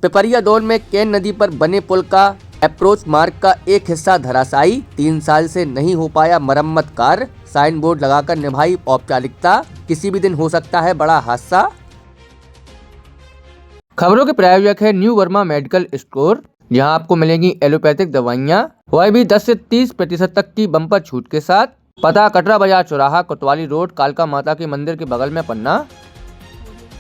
पिपरिया दौन में केन नदी पर बने पुल का अप्रोच मार्ग का एक हिस्सा धराशायी, 3 साल से नहीं हो पाया मरम्मत कार्य, साइन बोर्ड लगाकर निभाई औपचारिकता, किसी भी दिन हो सकता है बड़ा हादसा। खबरों के प्रायोजक है न्यू वर्मा मेडिकल स्टोर, जहां आपको मिलेंगी एलोपैथिक दवाइयां, वह भी 10 से 30% तक की बम्पर छूट के साथ। पता कटरा बाजार चौराहा, कोतवाली रोड, कालका माता के मंदिर के बगल में पन्ना।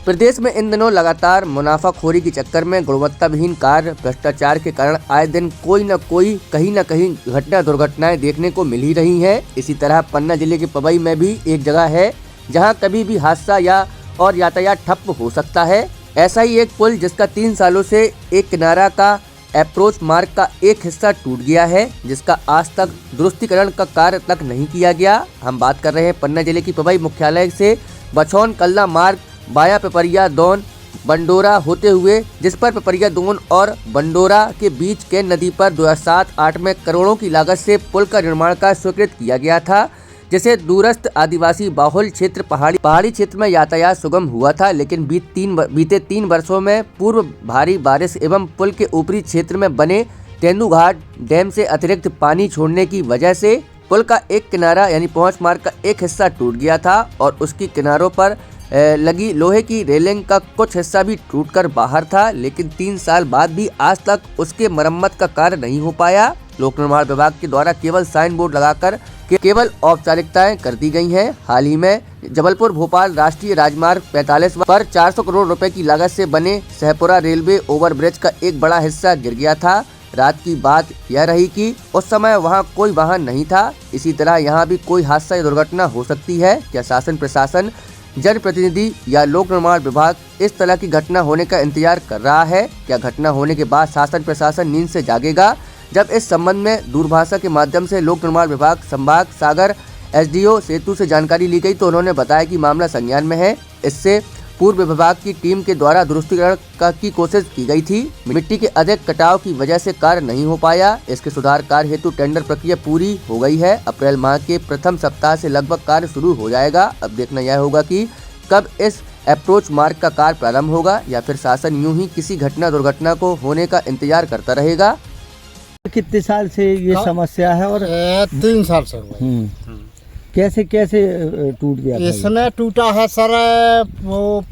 प्रदेश में इन दिनों लगातार मुनाफाखोरी के चक्कर में गुणवत्ताविहीन कार्य, भ्रष्टाचार के कारण आए दिन कोई न कोई कहीं न कहीं घटना दुर्घटनाएं देखने को मिल ही रही हैं। इसी तरह पन्ना जिले के पवई में भी एक जगह है जहां कभी भी हादसा और यातायात ठप हो सकता है। ऐसा ही एक पुल जिसका 3 सालों से एक किनारा का अप्रोच मार्ग का एक हिस्सा टूट गया है, जिसका आज तक दुरुस्तीकरण का कार्य तक नहीं किया गया। हम बात कर रहे हैं पन्ना जिले की पवई मुख्यालय से बछौन कल्ला मार्ग बाया पिपरिया दौन बंडोरा होते हुए, जिस पर पिपरिया दौन और बंडोरा के बीच केन नदी पर 2007-8 में करोड़ों की लागत से पुल का निर्माण का स्वीकृत किया गया था, जिसे दूरस्थ आदिवासी बाहुल क्षेत्र पहाड़ी क्षेत्र में यातायात सुगम हुआ था। लेकिन बीते 3 वर्षों में पूर्व भारी बारिश एवं पुल के ऊपरी क्षेत्र में बने तेंदुघाट डैम से अतिरिक्त पानी छोड़ने की वजह से पुल का एक किनारा यानी पहुंच मार्ग का एक हिस्सा टूट गया था और उसकी किनारों पर लगी लोहे की रेलिंग का कुछ हिस्सा भी टूटकर बाहर था। लेकिन 3 साल बाद भी आज तक उसके मरम्मत का कार्य नहीं हो पाया। लोक निर्माण विभाग के द्वारा केवल साइन बोर्ड लगाकर केवल औपचारिकताएं कर दी गई हैं। हाल ही में जबलपुर भोपाल राष्ट्रीय राजमार्ग 45 पर 400 करोड़ रुपए की लागत से बने सहपुरा रेलवे ओवरब्रिज का एक बड़ा हिस्सा गिर गया था। रात की बात यह रही कि उस समय वहां कोई वाहन नहीं था। इसी तरह यहां भी कोई हादसा या दुर्घटना हो सकती है। क्या शासन प्रशासन, जनप्रतिनिधि या लोक निर्माण विभाग इस तरह की घटना होने का इंतजार कर रहा है? क्या घटना होने के बाद शासन प्रशासन नींद से जागेगा? जब इस संबंध में दूरभाषा के माध्यम से लोक निर्माण विभाग संभाग सागर एसडीओ सेतु से जानकारी ली गई तो उन्होंने बताया कि मामला संज्ञान में है। इससे पूर्व विभाग की टीम के द्वारा दुरुस्तीकरण की कोशिश की गई थी। मिट्टी के अधिक कटाव की वजह से कार्य नहीं हो पाया। इसके सुधार कार्य हेतु टेंडर प्रक्रिया पूरी हो गई है। अप्रैल माह के प्रथम सप्ताह से लगभग कार्य शुरू हो जाएगा। अब देखना यह होगा कि कब इस अप्रोच मार्ग का कार्य प्रारंभ होगा या फिर शासन यूं ही किसी घटना दुर्घटना को होने का इंतजार करता रहेगा। कितने साल से ये समस्या है? और 3 साल से हुआ। कैसे टूट गया था? इसमें टूटा है सर, वो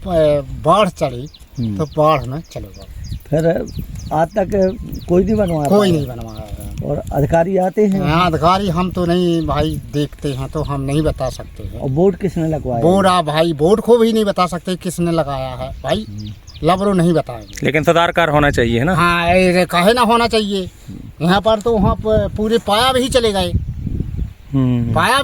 बाढ़ चढ़ी तो बाढ़ में चले गए। फिर आज तक कोई नहीं बनवाया? कोई नहीं बनवाया। और अधिकारी आते हैं? हाँ, अधिकारी हम तो नहीं भाई देखते हैं तो हम नहीं बता सकते हैं। और बोर्ड किसने लगवाया? बोर्ड भाई बोर्ड को भी नहीं बता सकते किसने लगाया है भाई, लबरो नहीं बताएंगे। लेकिन सुधार कार्य होना चाहिए ना। हाँ, काहे ना होना चाहिए। यहाँ पर तो वहाँ पूरे पाया भी चले गए, पाया